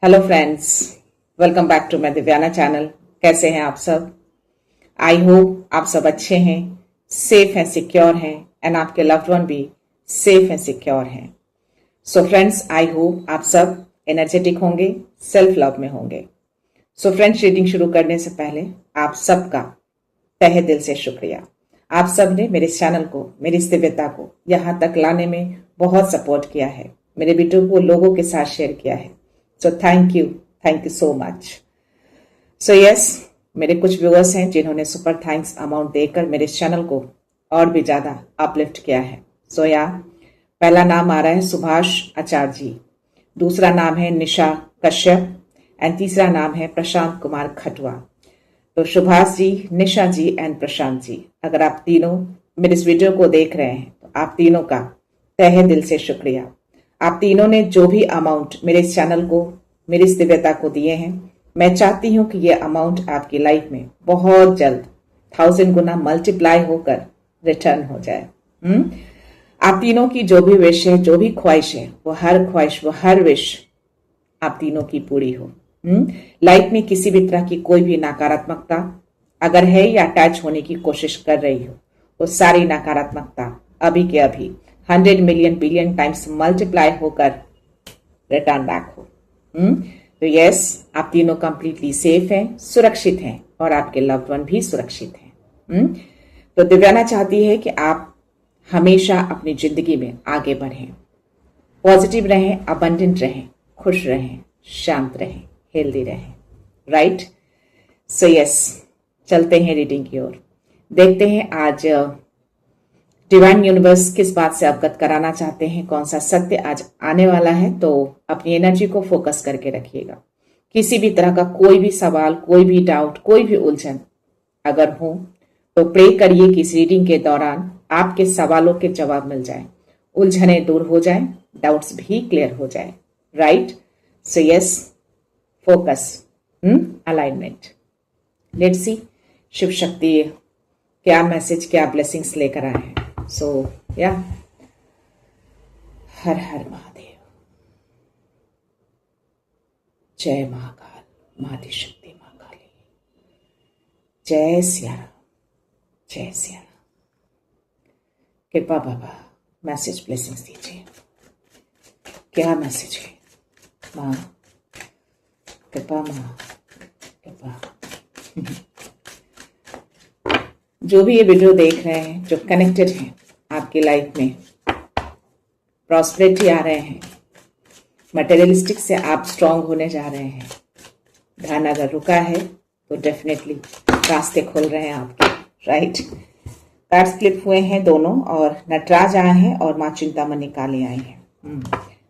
Hello friends, welcome back to my Divyana channel. कैसे हैं आप सब? आई होप आप सब अच्छे हैं, सेफ हैं, सिक्योर हैं एंड आपके लव्ड वन भी सेफ हैं, सिक्योर हैं। सो फ्रेंड्स, आई होप आप सब एनर्जेटिक होंगे, सेल्फ लव में होंगे। सो फ्रेंड्स, रीडिंग शुरू करने से पहले आप सबका तहे दिल से शुक्रिया। आप सब ने मेरे इस चैनल को, मेरी इस दिव्यता को यहाँ तक लाने में बहुत सपोर्ट किया है, मेरे वीडियो को लोगों के साथ शेयर किया है। So thank you so much. So yes, मेरे कुछ व्यूअर्स हैं जिन्होंने सुपर थैंक्स अमाउंट देकर मेरे इस चैनल को और भी ज्यादा अपलिफ्ट किया है। सो पहला नाम आ रहा है सुभाष आचार्य जी, दूसरा नाम है निशा कश्यप एंड तीसरा नाम है प्रशांत कुमार खटवा। तो सुभाष जी, निशा जी एंड प्रशांत जी, अगर आप तीनों मेरे इस वीडियो को देख रहे हैं तो आप तीनों का तहे दिल से शुक्रिया। आप तीनों ने जो भी अमाउंट मेरे इस चैनल को, मेरी इस दिव्यता को दिए हैं, मैं चाहती हूं कि ये अमाउंट आपकी लाइफ में बहुत जल्द 1000 गुना मल्टीप्लाई होकर रिटर्न हो जाए। आप तीनों की जो भी विश है, जो भी ख्वाहिश है, वो हर विश आप तीनों की पूरी हो। लाइफ में किसी भी तरह की कोई भी नकारात्मकता अगर है या अटैच होने की कोशिश कर रही हो, वो सारी नकारात्मकता अभी के अभी 100 मिलियन बिलियन टाइम्स मल्टीप्लाई होकर रिटर्न बैक हो। तो यस, आप तीनों कंप्लीटली सेफ हैं, सुरक्षित हैं और आपके लव्ड वन भी सुरक्षित हैं। तो दिव्याना चाहती है कि आप हमेशा अपनी जिंदगी में आगे बढ़ें, पॉजिटिव रहें, अबंडेंट रहें, खुश रहें, शांत रहें, हेल्दी रहें। राइट? सो यस, चलते हैं रीडिंग की ओर। देखते हैं आज डिवाइन यूनिवर्स किस बात से अवगत कराना चाहते हैं, कौन सा सत्य आज आने वाला है। तो अपनी एनर्जी को फोकस करके रखिएगा। किसी भी तरह का कोई भी सवाल, कोई भी डाउट, कोई भी उलझन अगर हो तो प्रे करिए कि इस रीडिंग के दौरान आपके सवालों के जवाब मिल जाए, उलझने दूर हो जाए, डाउट्स भी क्लियर हो जाए। Right? So yes, focus, alignment. Let's see Shiv Shakti क्या मैसेज, क्या ब्लेसिंग्स लेकर आए हैं। सो हर हर महादेव, जय महाकाल, महादिशक्ति मां काली, जय सिया राम, जय सिया राम। कृपा बाबा मैसेज ब्लेसिंग्स दीजिए। क्या मैसेज है मां? कृपा मां, कृपा। जो भी ये वीडियो देख रहे हैं, जो कनेक्टेड हैं आपकी लाइफ में, प्रॉस्पेरिटी आ रहे हैं, मटेरियलिस्टिक से आप स्ट्रांग होने जा रहे हैं। धन अगर रुका है तो डेफिनेटली रास्ते खुल रहे हैं आपके। राइट? कार्ड्स फ्लिप हुए हैं दोनों और नटराज आए हैं और माँ चिंतामणि काली आई हैं।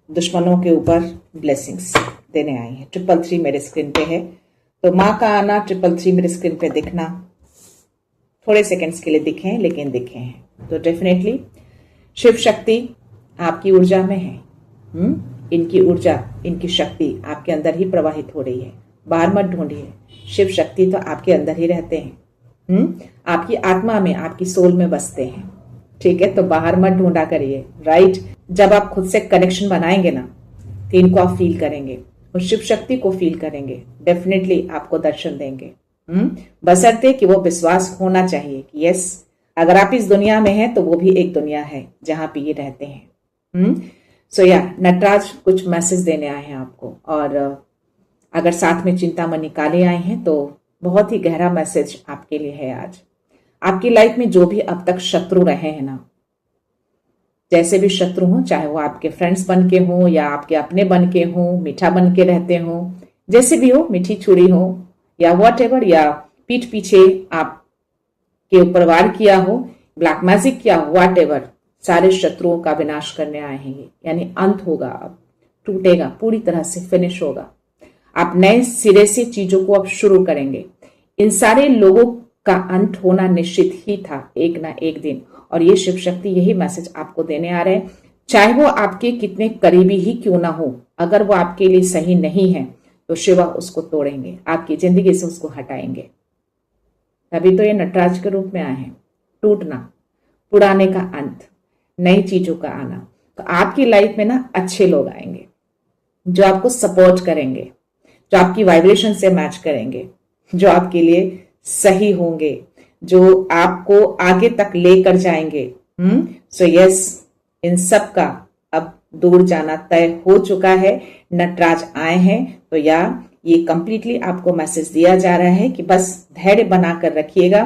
दुश्मनों के ऊपर ब्लेसिंग्स देने आई हैं। 333 मेरे स्क्रीन पे है, तो माँ का आना 333 मेरे स्क्रीन पे दिखना थोड़े सेकंड्स के लिए दिखे हैं, लेकिन दिखे हैं। तो डेफिनेटली शिव शक्ति आपकी ऊर्जा में है। इनकी ऊर्जा, इनकी शक्ति आपके अंदर ही प्रवाहित हो रही है। बाहर मत ढूंढिए, शिव शक्ति तो आपके अंदर ही रहते हैं। आपकी आत्मा में, आपकी सोल में बसते हैं। ठीक है? तो बाहर मत ढूंढा करिए। राइट? जब आप खुद से कनेक्शन बनाएंगे ना, तो इनको आप फील करेंगे और शिव शक्ति को फील करेंगे। डेफिनेटली आपको दर्शन देंगे। बशर्ते कि वो विश्वास होना चाहिए कि यस, अगर आप इस दुनिया में हैं तो वो भी एक दुनिया है जहां पे ये रहते हैं। सो नटराज कुछ मैसेज देने आए हैं आपको, और अगर साथ में चिंतामणि काले आए हैं तो बहुत ही गहरा मैसेज आपके लिए है आज। आपकी लाइफ में जो भी अब तक शत्रु रहे हैं ना, जैसे भी शत्रु हो, चाहे वो आपके फ्रेंड्स बन के हो या आपके अपने बन के हो, मीठा बन के रहते हो, जैसे भी हो, मीठी छुरी हो या व्हाटएवर, या पीठ पीछे आपके ऊपर वार किया हो, ब्लैक मैजिक किया हो, व्हाटएवर, सारे शत्रुओं का विनाश करने आए हैं ये। यानी अंत होगा, अब टूटेगा, पूरी तरह से फिनिश होगा। आप नए सिरे से चीजों को अब शुरू करेंगे। इन सारे लोगों का अंत होना निश्चित ही था एक ना एक दिन, और ये शिव शक्ति यही मैसेज आपको देने आ रहे हैं। चाहे वो आपके कितने करीबी ही क्यों ना हो, अगर वो आपके लिए सही नहीं है तो शिवा उसको तोड़ेंगे, आपकी जिंदगी से उसको हटाएंगे। तभी तो ये नटराज के रूप में आए हैं। टूटना, पुराने का अंत, नई चीजों का आना। तो आपकी लाइफ में ना अच्छे लोग आएंगे जो आपको सपोर्ट करेंगे, जो आपकी वाइब्रेशन से मैच करेंगे, जो आपके लिए सही होंगे, जो आपको आगे तक लेकर जाएंगे। सो यस, इन सब का अब दूर जाना तय हो चुका है। नटराज आए हैं, तो या ये कंप्लीटली आपको मैसेज दिया जा रहा है कि बस धैर्य बनाकर रखिएगा,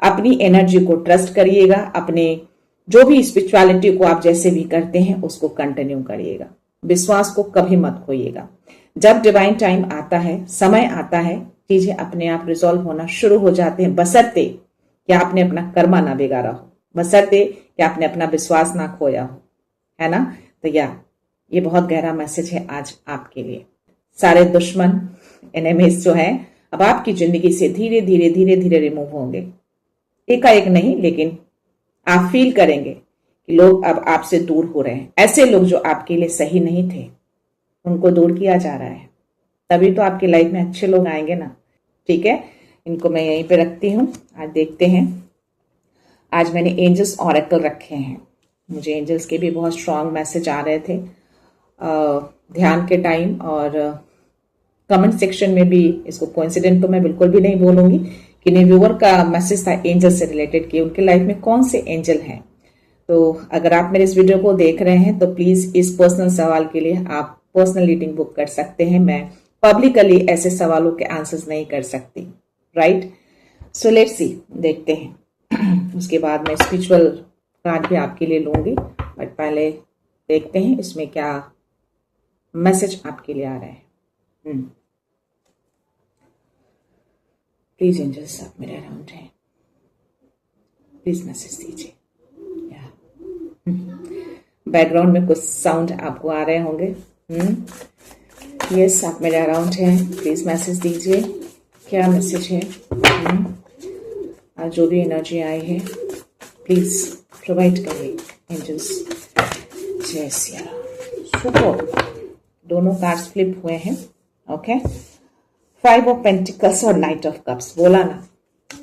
अपनी एनर्जी को ट्रस्ट करिएगा, अपने जो भी स्पिरिचुअलिटी को आप जैसे भी करते हैं उसको कंटिन्यू करिएगा, विश्वास को कभी मत खोइएगा। जब डिवाइन टाइम आता है, समय आता है, चीजें अपने आप रिजॉल्व होना शुरू हो जाते हैं, बशर्ते कि आपने अपना कर्मा ना बिगाड़ा हो, बशर्ते कि आपने अपना विश्वास ना खोया हो, है ना। तो ये बहुत गहरा मैसेज है आज आपके लिए। सारे दुश्मन, एनिमीज जो है, अब आपकी जिंदगी से धीरे धीरे धीरे धीरे रिमूव होंगे, एकाएक नहीं, लेकिन आप फील करेंगे कि लोग अब आपसे दूर हो रहे हैं। ऐसे लोग जो आपके लिए सही नहीं थे, उनको दूर किया जा रहा है, तभी तो आपकी लाइफ में अच्छे लोग आएंगे ना। ठीक है, इनको मैं यहीं पे रखती हूँ। आज देखते हैं, आज मैंने एंजल्स ऑरेकल रखे हैं। मुझे एंजल्स के भी बहुत स्ट्रांग मैसेज आ रहे थे ध्यान के टाइम, और कमेंट सेक्शन में भी इसको कोइंसिडेंट तो मैं बिल्कुल भी नहीं बोलूंगी कि व्यूअर का मैसेज था एंजल से रिलेटेड कि उनके लाइफ में कौन से एंजल हैं। तो अगर आप मेरे इस वीडियो को देख रहे हैं तो प्लीज इस पर्सनल सवाल के लिए आप पर्सनल रीडिंग बुक कर सकते हैं। मैं पब्लिकली ऐसे सवालों के आंसर्स नहीं कर सकती, राइट। सो लेट्स सी, देखते हैं। उसके बाद मैं स्पिरिचुअल कार्ड भी आपके लिए लूंगी, बट पहले देखते हैं इसमें क्या मैसेज आपके लिए आ रहा है। प्लीज एंजल्स, आप मेरे अराउंड हैं, प्लीज मैसेज दीजिए। बैकग्राउंड में कुछ साउंड आपको आ रहे होंगे। यस, आप मेरे अराउंड हैं, प्लीज मैसेज दीजिए, क्या मैसेज है। आज जो भी एनर्जी आई है प्लीज प्रोवाइड करिए एंजल्स। जय सिया। सुपर, दोनों कार्ड्स फ्लिप हुए हैं। ओके, 5 ऑफ पेंटिकल्स और नाइट ऑफ कप्स। बोला ना,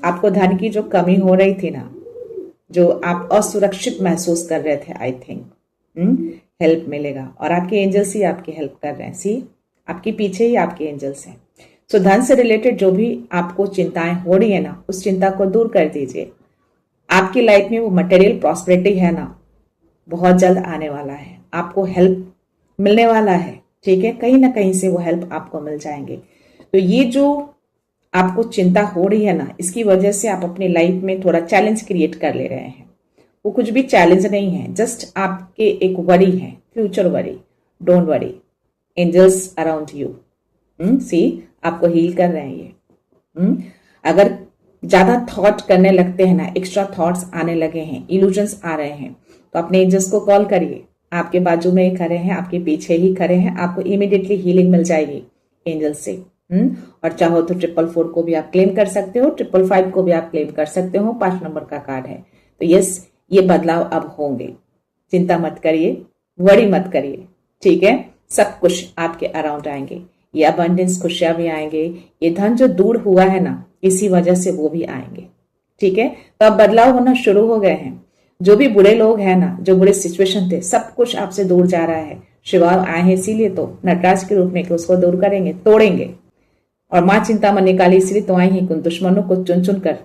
आपको धन की जो कमी हो रही थी ना, जो आप असुरक्षित महसूस कर रहे थे, आई थिंक हेल्प मिलेगा, और आपके एंजल्स ही आपकी हेल्प कर रहे हैं। सी, आपके पीछे ही आपके एंजल्स हैं। सो धन से रिलेटेड जो भी आपको चिंताएं हो रही है ना, उस चिंता को दूर कर दीजिए। आपकी लाइफ में वो मटेरियल प्रॉस्पेरिटी है ना, बहुत जल्द आने वाला है, आपको हेल्प मिलने वाला है। ठीक है, कहीं ना कहीं से वो हेल्प आपको मिल जाएंगे। तो ये जो आपको चिंता हो रही है ना, इसकी वजह से आप अपनी लाइफ में थोड़ा चैलेंज क्रिएट कर ले रहे हैं। वो कुछ भी चैलेंज नहीं है, जस्ट आपके एक वरी है, future worry. Don't worry, angels around you. See, आपको हील कर रहे हैं ये। अगर ज्यादा थॉट करने लगते हैं ना, एक्स्ट्रा थॉट्स आने लगे हैं, इल्यूजन्स आ रहे हैं, तो अपने एंजल्स को कॉल करिए। आपके बाजू में ही खड़े हैं, आपके पीछे ही खड़े हैं, आपको इमीडिएटली हीलिंग मिल जाएगी एंजल्स से। और चाहो तो 444 को भी आप क्लेम कर सकते हो, 555 को भी आप क्लेम कर सकते हो, 5 नंबर का कार्ड है। तो यस, ये बदलाव अब होंगे, चिंता मत करिए, वरी मत करिए। ठीक है, सब कुछ आपके अराउंड आएंगे, ये अबंडेंस, खुशियां भी आएंगे, ये धन जो दूर हुआ है ना, इसी वजह से वो भी आएंगे। ठीक है, तो अब बदलाव होना शुरू हो गए हैं। जो भी बुरे लोग हैं ना, जो बुरे सिचुएशन थे, सब कुछ आपसे दूर जा रहा है। शिवाय आए हैं इसीलिए तो नटराज के रूप में कि उसको दूर करेंगे, तोड़ेंगे। और मां चिंता मन निकाली, इसलिए तो आई ही, कुछ दुश्मनों को चुन चुन कर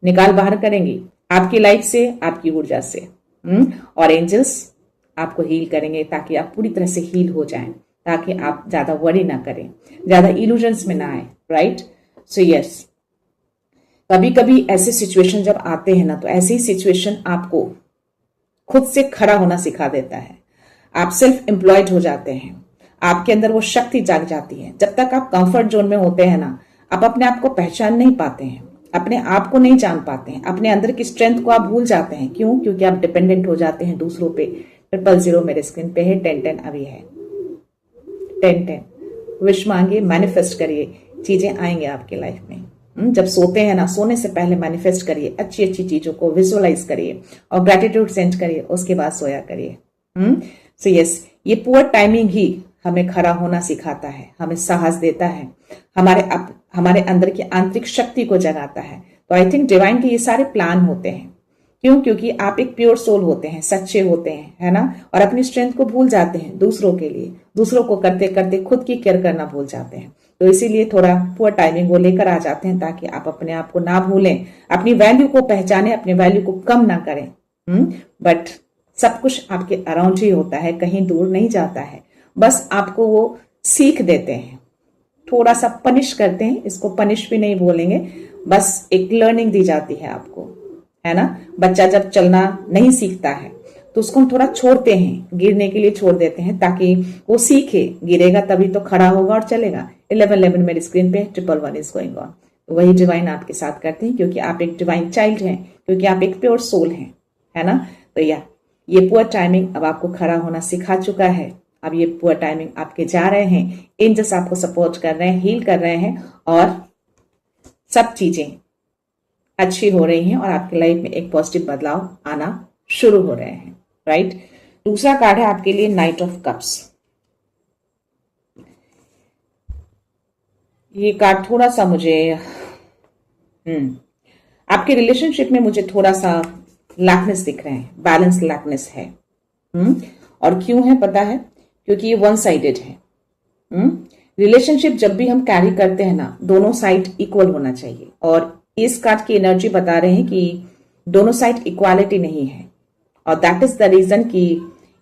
निकाल बाहर करेंगी आपकी लाइफ से, आपकी ऊर्जा से। और एंजल्स आपको हील करेंगे ताकि आप पूरी तरह से हील हो जाएं, ताकि आप ज्यादा वरी ना करें, ज्यादा इल्यूजन्स में ना आए, राइट। सो यस, कभी कभी ऐसे सिचुएशन जब आते हैं ना, तो ऐसी ही सिचुएशन आपको खुद से खड़ा होना सिखा देता है। आप सेल्फ एम्प्लॉयड हो जाते हैं, आपके अंदर वो शक्ति जाग जाती है। जब तक आप कंफर्ट जोन में होते हैं ना, आप अपने आप को पहचान नहीं पाते हैं, अपने आप को नहीं जान पाते हैं, अपने अंदर की स्ट्रेंथ को आप भूल जाते हैं। क्यों? क्योंकि आप डिपेंडेंट हो जाते हैं दूसरों पे। 000 मेरे स्क्रीन पे है, 1010 अभी है, 1010। विश मांगिए, मैनिफेस्ट करिए, चीजें आएंगे आपकी लाइफ में। जब सोते हैं ना, सोने से पहले मैनिफेस्ट करिए, अच्छी अच्छी चीजों को विजुअलाइज करिए और ग्रेटिट्यूड सेंड करिए, उसके बाद सोया करिए। सो यस, ये पुअर टाइमिंग ही हमें खड़ा होना सिखाता है, हमें साहस देता है, हमारे अंदर की आंतरिक शक्ति को जगाता है। तो आई थिंक डिवाइन के ये सारे प्लान होते हैं क्यों? क्योंकि आप एक प्योर सोल होते हैं, सच्चे होते हैं, है ना, और अपनी स्ट्रेंथ को भूल जाते हैं दूसरों के लिए, दूसरों को करते करते खुद की केयर करना भूल जाते हैं। तो इसीलिए थोड़ा पुअर टाइमिंग वो लेकर आ जाते हैं, ताकि आप अपने आप को ना भूलें, अपनी वैल्यू को पहचाने, अपनी वैल्यू को कम ना करें। बट सब कुछ आपके अराउंड ही होता है, कहीं दूर नहीं जाता है, बस आपको वो सीख देते हैं, थोड़ा सा पनिश करते हैं, इसको पनिश भी नहीं बोलेंगे, बस एक लर्निंग दी जाती है आपको, है ना। बच्चा जब चलना नहीं सीखता है तो उसको हम थोड़ा छोड़ते हैं, गिरने के लिए छोड़ देते हैं, ताकि वो सीखे, गिरेगा तभी तो खड़ा होगा और चलेगा। 1111 मेरी स्क्रीन पे 111 इज गोइंग ऑन। तो वही डिवाइन आपके साथ करते हैं, क्योंकि आप एक डिवाइन चाइल्ड हैं, क्योंकि आप एक प्योर सोल हैं, है ना। तो ये पुअर टाइमिंग अब आपको खड़ा होना सिखा चुका है। अब ये पुअर टाइमिंग आपके जा रहे हैं, एंजल्स आपको सपोर्ट कर रहे हैं, हील कर रहे हैं, और सब चीजें अच्छी हो रही हैं, और आपकी लाइफ में एक पॉजिटिव बदलाव आना शुरू हो रहे हैं, राइट। दूसरा कार्ड है आपके लिए नाइट ऑफ कप्स। ये कार्ड थोड़ा सा मुझे आपके रिलेशनशिप में मुझे थोड़ा सा लैकनेस दिख रहे हैं, बैलेंस लैकनेस है। और क्यों है पता है? क्योंकि ये वन साइडेड है। रिलेशनशिप जब भी हम कैरी करते हैं ना, दोनों साइड इक्वल होना चाहिए, और इस कार्ड की एनर्जी बता रहे हैं कि दोनों साइड इक्वालिटी नहीं है, और दैट इज द रीजन कि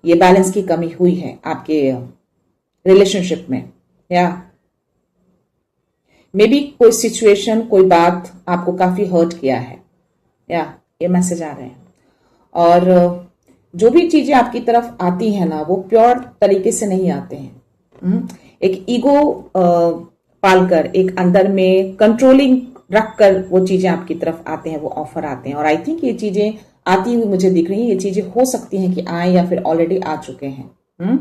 ये बैलेंस की कमी हुई है आपके रिलेशनशिप में, या मे बी कोई सिचुएशन, कोई बात आपको काफी हर्ट किया है, या ये मैसेज आ रहे हैं। और जो भी चीजें आपकी तरफ आती है ना, वो प्योर तरीके से नहीं आते हैं। एक ईगो पालकर, एक अंदर में कंट्रोलिंग रखकर वो चीजें आपकी तरफ आते हैं, वो ऑफर आते हैं। और आई थिंक ये चीजें आती हुई मुझे दिख रही है, ये चीजें हो सकती हैं कि आए या फिर ऑलरेडी आ चुके हैं।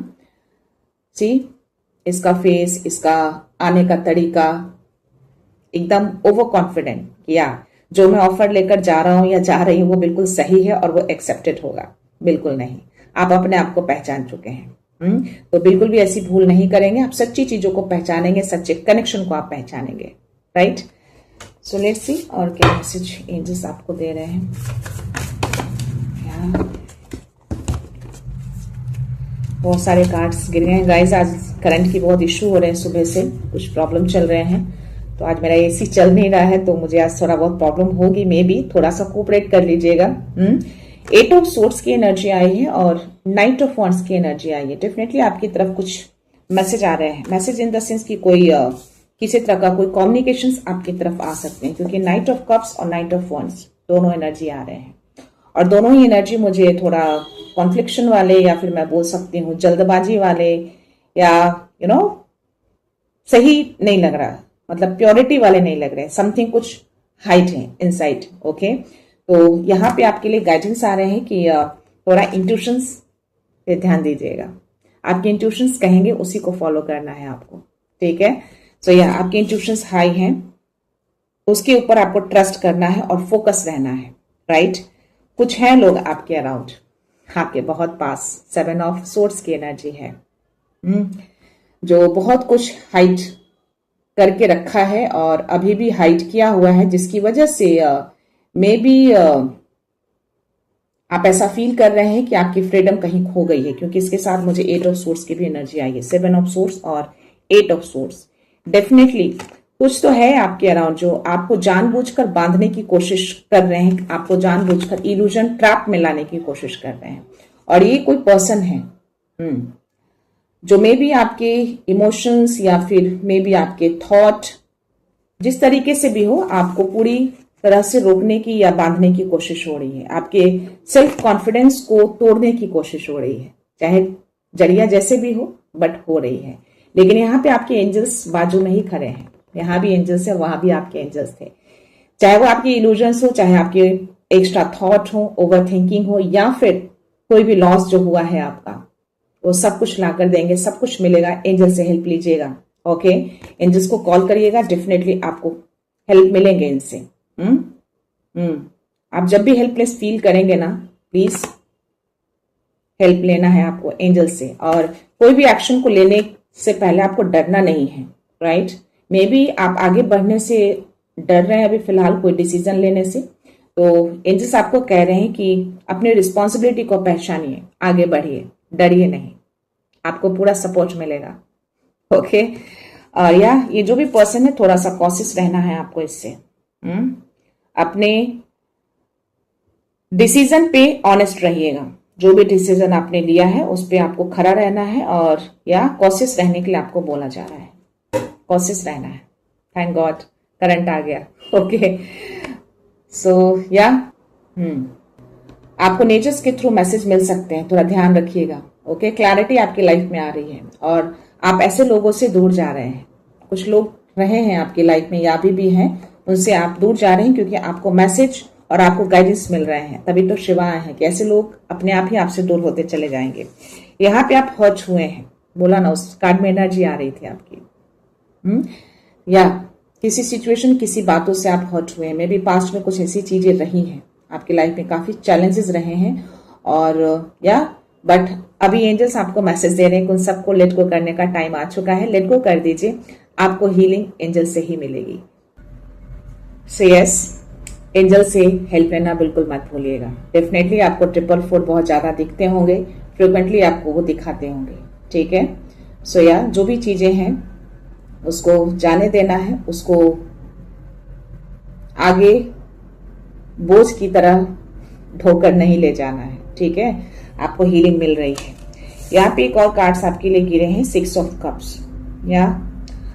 सी इसका फेस, इसका आने का तरीका एकदम ओवर कॉन्फिडेंट कि जो मैं ऑफर लेकर जा रहा हूं या जा रही हूं वो बिल्कुल सही है और वो एक्सेप्टेड होगा। बिल्कुल नहीं, आप अपने आप को पहचान चुके हैं। तो बिल्कुल भी ऐसी भूल नहीं करेंगे, आप सच्ची चीजों को पहचानेंगे, सच्चे कनेक्शन को आप पहचानेंगे, राइट। सो लेट्स सी और क्या मैसेज एंजल्स आपको दे रहे हैं। बहुत सारे कार्ड्स गिर गए हैं गाइस। आज करंट की बहुत इशू हो रहे हैं, सुबह से कुछ प्रॉब्लम चल रहे हैं, तो आज मेरा एसी चल नहीं रहा है, तो मुझे आज थोड़ा बहुत प्रॉब्लम होगी, मे बी थोड़ा सा कोऑपरेट कर लीजिएगा। 8 ऑफ सोर्ड्स की एनर्जी आई है और नाइट ऑफ वॉन्ड्स की एनर्जी आई है। डेफिनेटली आपकी तरफ कुछ मैसेज आ रहे हैं, मैसेज इन द सेंस कि कोई किसी तरह का कोई कम्युनिकेशंस आपकी तरफ आ सकते हैं, क्योंकि नाइट ऑफ कप्स और नाइट ऑफ वॉन्ड्स दोनों एनर्जी आ रहे हैं, और दोनों ही एनर्जी मुझे थोड़ा कॉन्फ्लिक्शन वाले, या फिर मैं बोल सकती हूँ जल्दबाजी वाले, या सही नहीं लग रहा, मतलब प्योरिटी वाले नहीं लग रहे, समथिंग कुछ हाइड है इनसाइड। ओके, तो यहाँ पे आपके लिए गाइडेंस आ रहे हैं कि थोड़ा इंट्यूशंस पे ध्यान दीजिएगा। आपके इंट्यूशंस कहेंगे उसी को फॉलो करना है आपको, ठीक है। सो यह आपके इंट्यूशंस हाई हैं, उसके ऊपर आपको ट्रस्ट करना है और फोकस रहना है, राइट। कुछ हैं लोग आपके अराउंड, आपके बहुत पास 7 ऑफ सोर्ड्स की एनर्जी है, जो बहुत कुछ हाइड करके रखा है और अभी भी हाइड किया हुआ है, जिसकी वजह से मे बी आप ऐसा फील कर रहे हैं कि आपकी फ्रीडम कहीं खो गई है, क्योंकि इसके साथ मुझे 8 ऑफ सोर्ड्स की भी एनर्जी आई है, 7 ऑफ सोर्ड्स और 8 ऑफ सोर्ड्स। डेफिनेटली कुछ तो है आपके अराउंड जो आपको जानबूझकर बांधने की कोशिश कर रहे हैं, आपको जानबूझकर इल्यूजन ट्रैप में लाने की कोशिश कर रहे हैं, और ये कोई पर्सन है जो मे बी आपके इमोशंस या फिर मे बी आपके थॉट, जिस तरीके से भी हो, आपको पूरी तरह से रोकने की या बांधने की कोशिश हो रही है, आपके सेल्फ कॉन्फिडेंस को तोड़ने की कोशिश हो रही है, चाहे जरिया जैसे भी हो, बट हो रही है। लेकिन यहाँ पे आपके एंजल्स बाजू में ही खड़े हैं, यहाँ भी एंजल्स है, वहां भी आपके एंजल्स थे, चाहे वो आपके इल्यूजन्स हो, चाहे आपके एक्स्ट्रा थॉट हो, ओवर थिंकिंग हो, या फिर कोई भी लॉस जो हुआ है आपका, वो सब कुछ ला कर देंगे, सब कुछ मिलेगा। एंजल से हेल्प लीजिएगा, ओके। एंजल्स को कॉल करिएगा, डेफिनेटली आपको हेल्प मिलेंगे इनसे। आप जब भी हेल्पलेस फील करेंगे ना, प्लीज हेल्प लेना है आपको एंजल से, और कोई भी एक्शन को लेने से पहले आपको डरना नहीं है, राइट। मे बी आप आगे बढ़ने से डर रहे हैं अभी फिलहाल, कोई डिसीजन लेने से, तो एंजल्स आपको कह रहे हैं कि अपनी रिस्पॉन्सिबिलिटी को पहचानिए, आगे बढ़िए, डरिए नहीं, आपको पूरा सपोर्ट मिलेगा। ओके और या ये जो भी पर्सन है थोड़ा सा कॉशियस रहना है आपको इससे। अपने डिसीजन पे ऑनेस्ट रहिएगा, जो भी डिसीजन आपने लिया है उस पे आपको खड़ा रहना है और या कॉशियस रहने के लिए आपको बोला जा रहा है, कॉशियस रहना है। थैंक गॉड करंट आ गया। ओके सो या आपको नेचर्स के थ्रू मैसेज मिल सकते हैं, थोड़ा ध्यान रखिएगा। ओके क्लैरिटी आपकी लाइफ में आ रही है और आप ऐसे लोगों से दूर जा रहे हैं, कुछ लोग रहे हैं आपकी लाइफ में या अभी भी हैं, उनसे आप दूर जा रहे हैं क्योंकि आपको मैसेज और आपको गाइडेंस मिल रहे हैं। तभी तो शिवा आए हैं कि ऐसे लोग अपने आप ही आपसे दूर होते चले जाएंगे। यहाँ पे आप हर्ट हुए हैं, बोला ना, उस कार्ड में एनर्जी आ रही थी आपकी। या किसी सिचुएशन किसी बातों से आप हर्ट हुए हैं, मे बी पास्ट में कुछ ऐसी चीजें रही हैं आपकी लाइफ में, काफी चैलेंजेस रहे हैं और या बट अभी एंजल्स आपको मैसेज दे रहे हैं कि उन सबको लेट गो करने का टाइम आ चुका है। लेट गो कर दीजिए, आपको हीलिंग एंजल से ही मिलेगी। से यस, एंजल से हेल्प लेना बिल्कुल मत भूलिएगा। डेफिनेटली आपको 444 बहुत ज्यादा दिखते होंगे, फ्रिक्वेंटली आपको वो दिखाते होंगे। ठीक है सो या जो भी चीजें हैं उसको जाने देना है, उसको आगे बोझ की तरह ढोकर नहीं ले जाना है। ठीक है, आपको हीलिंग मिल रही है। यहाँ पे एक और कार्ड्स आपके लिए गिरे हैं, 6 ऑफ कप्स। या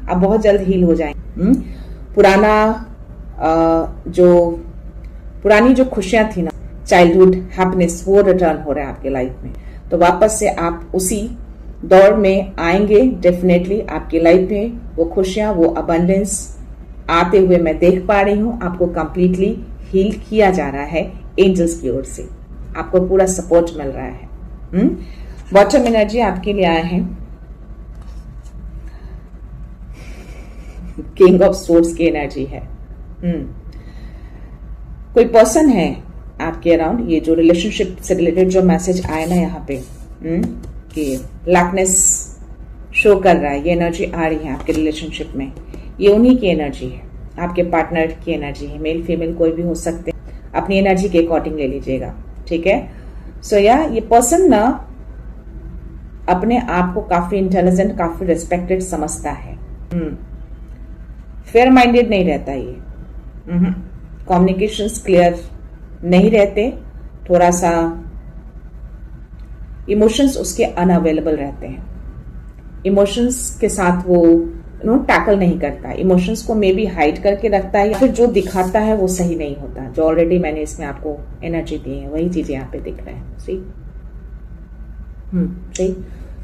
आप बहुत जल्द हील हो जाएंगे। पुरानी जो खुशियां थी ना, चाइल्डहुड हैप्पीनेस, वो रिटर्न हो रहा है आपके लाइफ में। तो वापस से आप उसी दौर में आएंगे। डेफिनेटली आपकी लाइफ में वो खुशियां, वो अबंडेंस आते हुए मैं देख पा रही हूं। आपको कंप्लीटली हील किया जा रहा है एंजल्स की ओर से, आपको पूरा सपोर्ट मिल रहा है। बॉटम एनर्जी आपके लिए आए हैं, किंग ऑफ सोर्ड्स की एनर्जी है। कोई पर्सन है आपके अराउंड, ये जो रिलेशनशिप से रिलेटेड जो मैसेज आए ना यहाँ पे कि लैकनेस शो कर रहा है, ये एनर्जी आ रही है आपके रिलेशनशिप में, ये उन्हीं की एनर्जी है, आपके पार्टनर की एनर्जी है। मेल फीमेल कोई भी हो सकते, अपनी एनर्जी के अकॉर्डिंग ले लीजिएगा। ठीक है सो या ये पर्सन ना अपने आप को काफी इंटेलिजेंट, काफी रिस्पेक्टेड समझता है। फेयर माइंडेड नहीं रहता ये। कम्युनिकेशंस क्लियर नहीं रहते, थोड़ा सा इमोशंस उसके अनअवेलेबल रहते हैं। इमोशंस के साथ वो टैकल नहीं करता, इमोशंस को मे बी हाइड करके रखता है या फिर जो दिखाता है वो सही नहीं होता। जो ऑलरेडी मैंने इसमें आपको एनर्जी दी है वही चीजें यहाँ पे दिख रहा है। सही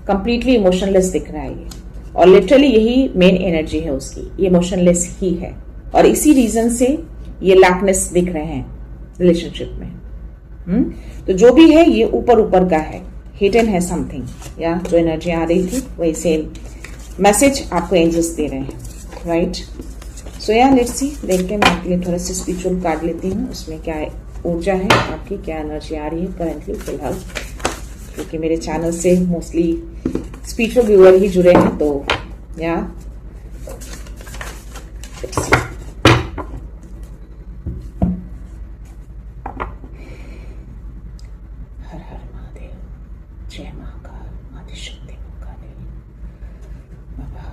कंप्लीटली इमोशनलेस दिख रहा है ये, और लिटरली यही मेन एनर्जी है उसकी, ये इमोशनलेस ही है। और इसी रीजन से ये लैकनेस दिख रहे हैं रिलेशनशिप में। तो जो भी है ये ऊपर ऊपर का है, हिडन है समथिंग, या जो एनर्जी आ रही थी वही सेम मैसेज आपको एंजल्स दे रहे हैं। राइट सो या लेट्स सी, देखते हैं। मैं आपके लिए थोड़ा सा स्पिरिचुअल कार्ड लेती हूँ, उसमें क्या ऊर्जा है आपकी, क्या एनर्जी आ रही है करंटली फिलहाल, क्योंकि मेरे चैनल से मोस्टली स्पिरिचुअल व्यूअर ही जुड़े हैं। तो या हर हर महादेव, जय महाकाल, आदिशक्ति महाकाली। बाबा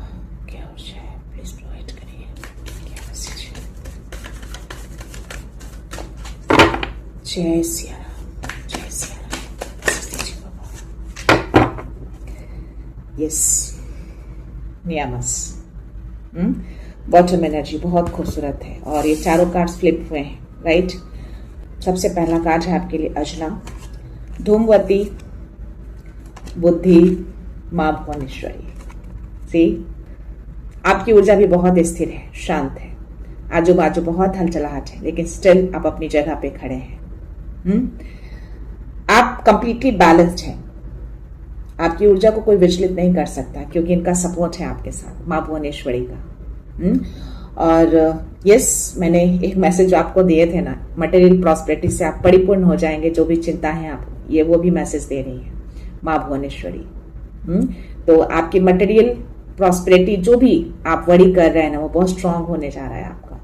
क्या ऊर्जा है, प्लीज प्रोवाइड करिए, क्या मैसेज है। जय सिया राम, जय सिया राम, बाबा। यस नियामस। बॉटम एनर्जी बहुत खूबसूरत है और ये चारों कार्ड्स फ्लिप हुए हैं। राइट सबसे पहला कार्ड है आपके लिए अजना, धूमवती, बुद्धि, मां भुवनेश्वरी। सी आपकी ऊर्जा भी बहुत स्थिर है, शांत है, आजू बाजू बहुत हलचलाहट है, लेकिन स्टिल आप अपनी जगह पे खड़े हैं। आप कंप्लीटली बैलेंस्ड हैं, आपकी ऊर्जा को कोई विचलित नहीं कर सकता क्योंकि इनका सपोर्ट है आपके साथ, मां भुवनेश्वरी का। और यस मैंने एक मैसेज आपको दिए थे ना, मटेरियल प्रॉस्पेरिटी से आप परिपूर्ण हो जाएंगे, जो भी चिंता है आप, ये वो भी मैसेज दे रही है मां भुवनेश्वरी। तो आपकी मटेरियल प्रॉस्पेरिटी जो भी आप वरी कर रहे हैं ना, वो बहुत स्ट्रांग होने जा रहा है आपका।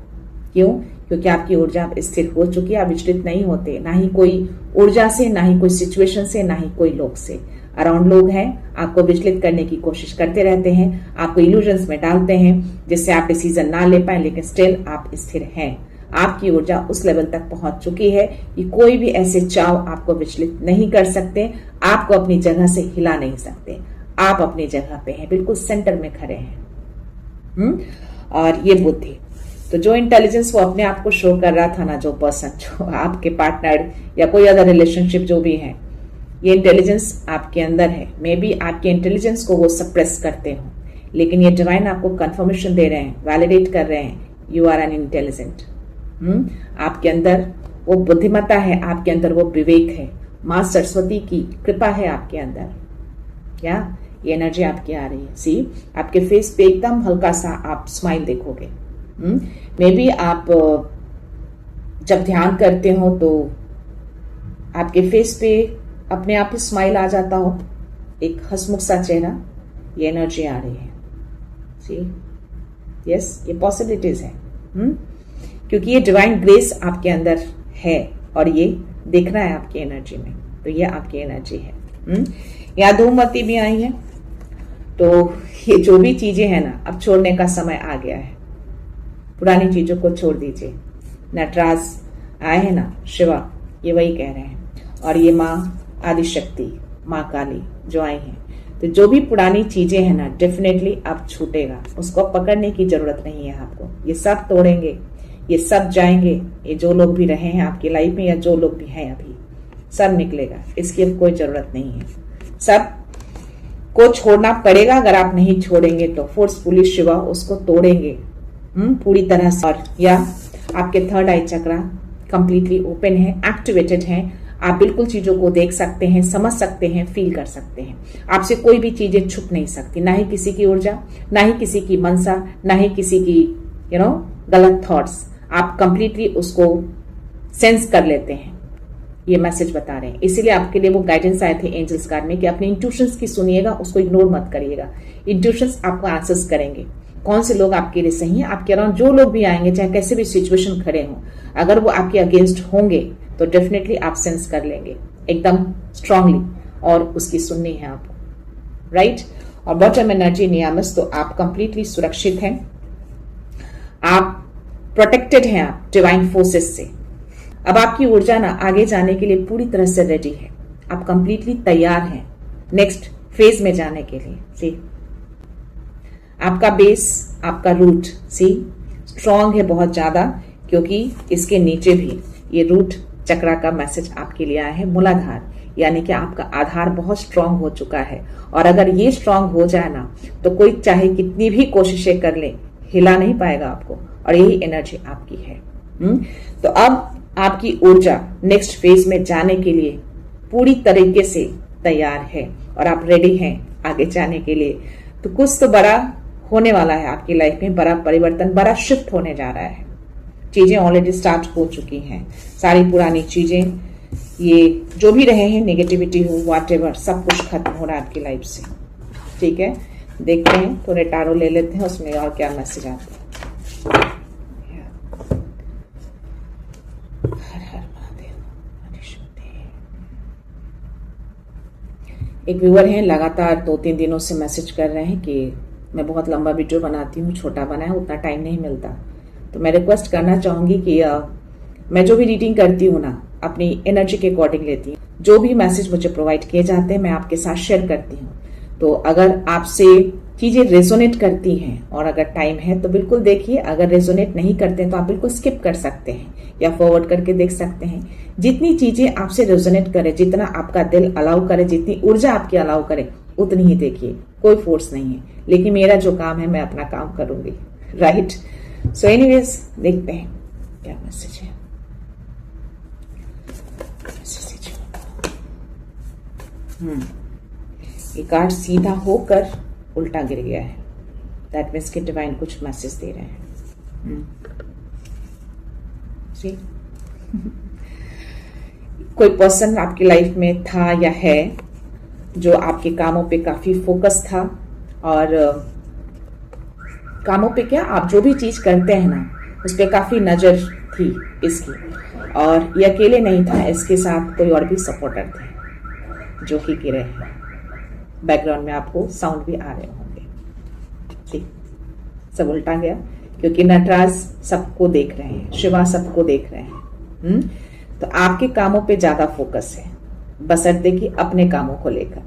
क्यों? क्योंकि आपकी ऊर्जा अब स्थिर हो चुकी है। आप विचलित नहीं होते, ना ही कोई ऊर्जा से, ना ही कोई सिचुएशन से, ना ही कोई लोग से। अराउंड लोग हैं, आपको विचलित करने की कोशिश करते रहते हैं, आपको इल्यूजन्स में डालते हैं जिससे आप डिसीजन ना ले पाए, लेकिन स्टिल आप स्थिर हैं। आपकी ऊर्जा उस लेवल तक पहुंच चुकी है कि कोई भी ऐसे चाव आपको विचलित नहीं कर सकते, आपको अपनी जगह से हिला नहीं सकते। आप अपनी जगह पे हैं, बिल्कुल सेंटर में खड़े हैं। और ये बुद्धि, तो जो इंटेलिजेंस वो अपने आप को शो कर रहा था ना, जो पर्सन, जो आपके पार्टनर या कोई अदर रिलेशनशिप जो भी है, ये इंटेलिजेंस आपके अंदर है। मे बी आपके इंटेलिजेंस को वो सप्रेस करते हो, लेकिन ये डिवाइन आपको कंफर्मेशन दे रहे हैं, वैलिडेट कर रहे हैं, यू आर एन इंटेलिजेंट। आपके अंदर वो बुद्धिमत्ता है, आपके अंदर वो विवेक है, माँ सरस्वती की कृपा है आपके अंदर। क्या ये एनर्जी आपकी आ रही है? सी, आपके फेस पे एकदम हल्का सा आप स्माइल देखोगे। मे बी आप जब ध्यान करते हो तो आपके फेस पे अपने आप ही स्माइल आ जाता हो, एक हंसमुख सा चेहरा। ये एनर्जी आ रही है। सी, यस, ये पॉसिबिलिटीज है। क्योंकि ये डिवाइन ग्रेस आपके अंदर है और ये दिख रहा है आपकी एनर्जी में, तो ये आपकी एनर्जी है। यहाँ धूमवती भी आई है, तो ये जो भी चीजें हैं ना, अब छोड़ने का समय आ गया है। पुरानी चीजों को छोड़ दीजिए। नटराज आए हैं ना, शिवा, ये वही कह रहे हैं। और ये माँ आदिशक्ति, माँ काली जो आई हैं, तो जो भी पुरानी चीजें हैं ना, डेफिनेटली अब छूटेगा। उसको पकड़ने की जरूरत नहीं है आपको। ये सब तोड़ेंगे, ये सब जाएंगे। ये जो लोग भी रहे हैं आपकी लाइफ में या जो लोग भी हैं अभी, सब निकलेगा। इसकी अब कोई जरूरत नहीं है। सब को छोड़ना पड़ेगा। अगर आप नहीं छोड़ेंगे तो फोर्सफुली शिवा उसको तोड़ेंगे पूरी तरह से। और या आपके थर्ड आई चक्रा कंप्लीटली ओपन है, एक्टिवेटेड है। आप बिल्कुल चीजों को देख सकते हैं, समझ सकते हैं, फील कर सकते हैं। आपसे कोई भी चीजें छुप नहीं सकती, ना ही किसी की ऊर्जा, ना ही किसी की मनसा, ना ही किसी की गलत थॉट्स। आप कंप्लीटली उसको सेंस कर लेते हैं। ये मैसेज बता रहे हैं, इसीलिए आपके लिए वो गाइडेंस आए थे एंजल्स कार्ड में कि अपने इंट्यूशंस की सुनिएगा, उसको इग्नोर मत करिएगा। इंट्यूशंस आपको आंसर्स करेंगे, कौन से लोग आपके लिए सही हैं। आपके अराउंड जो लोग भी आएंगे, चाहे कैसे भी सिचुएशन खड़े हों, अगर वो आपके अगेंस्ट होंगे तो डेफिनेटली आप सेंस कर लेंगे एकदम स्ट्रांगली, और उसकी सुननी है आपको, राइट। और बॉटम एनर्जी नियामस, तो आप कंप्लीटली सुरक्षित हैं, आप प्रोटेक्टेड हैं, आप डिवाइन फोर्सेस से। अब आपकी ऊर्जा ना आगे जाने के लिए पूरी तरह से रेडी है। आप कंप्लीटली तैयार हैं नेक्स्ट फेज में जाने के लिए। सी, आपका बेस, आपका रूट सी स्ट्रांग है बहुत ज्यादा, क्योंकि इसके नीचे भी ये रूट चक्रा का मैसेज आपके लिए आया है। मूलाधार, यानी कि आपका आधार बहुत स्ट्रांग हो चुका है। और अगर ये स्ट्रांग हो जाए ना, तो कोई चाहे कितनी भी कोशिशें कर ले, हिला नहीं पाएगा आपको। और यही एनर्जी आपकी है। तो अब आपकी ऊर्जा नेक्स्ट फेज में जाने के लिए पूरी तरीके से तैयार है और आप रेडी हैं आगे जाने के लिए। तो कुछ तो बड़ा होने वाला है आपकी लाइफ में, बड़ा परिवर्तन, बड़ा शिफ्ट होने जा रहा है। चीजें ऑलरेडी स्टार्ट हो चुकी हैं, सारी पुरानी चीजें, ये जो भी रहे हैं, नेगेटिविटी हो, व्हाटएवर, सब कुछ खत्म हो रहा है आपकी लाइफ से। ठीक है, देखते हैं, थोड़े टारो ले लेते हैं, उसमें और क्या मैसेज आता है। एक व्यूअर हैं, लगातार 2-3 दिनों से मैसेज कर रहे हैं कि मैं बहुत लंबा वीडियो बनाती हूँ, छोटा बनाया, उतना टाइम नहीं मिलता। तो मैं रिक्वेस्ट करना चाहूंगी कि मैं जो भी रीडिंग करती हूँ ना, अपनी एनर्जी के अकॉर्डिंग लेती हूँ। जो भी मैसेज मुझे प्रोवाइड किए जाते हैं, मैं आपके साथ शेयर करती हूँ। तो अगर आपसे चीजें रेजोनेट करती हैं और अगर टाइम है तो बिल्कुल देखिए, अगर रेजोनेट नहीं करते हैं तो आप बिल्कुल स्किप कर सकते हैं या फॉरवर्ड करके देख सकते हैं। जितनी चीजें आपसे रेजोनेट करे, जितना आपका दिल अलाउ करे, जितनी ऊर्जा आपकी अलाउ करे, उतनी ही देखिए, कोई फोर्स नहीं है। लेकिन मेरा जो काम है, मैं अपना काम करूंगी, राइट। सो एनीवेज, देखते हैं क्या मैसेज है। ये कार्ड सीधा होकर उल्टा गिर गया है, दैट मीन्स कि डिवाइन कुछ मैसेज दे रहे हैं। कोई पर्सन आपकी लाइफ में था या है जो आपके कामों पे काफी फोकस था, और कामों पे क्या, आप जो भी चीज करते हैं ना, उस पर काफी नजर थी इसकी, और ये अकेले नहीं था, इसके साथ कोई और भी सपोर्टर थे जो कि गिरे हैं। बैकग्राउंड में आपको साउंड भी आ रहे होंगे। ठीक, सब उल्टा गया क्योंकि नटराज सबको देख रहे हैं, शिवा सबको देख रहे हैं। तो आपके कामों पे ज्यादा फोकस है, बशर्ते कि अपने कामों को लेकर।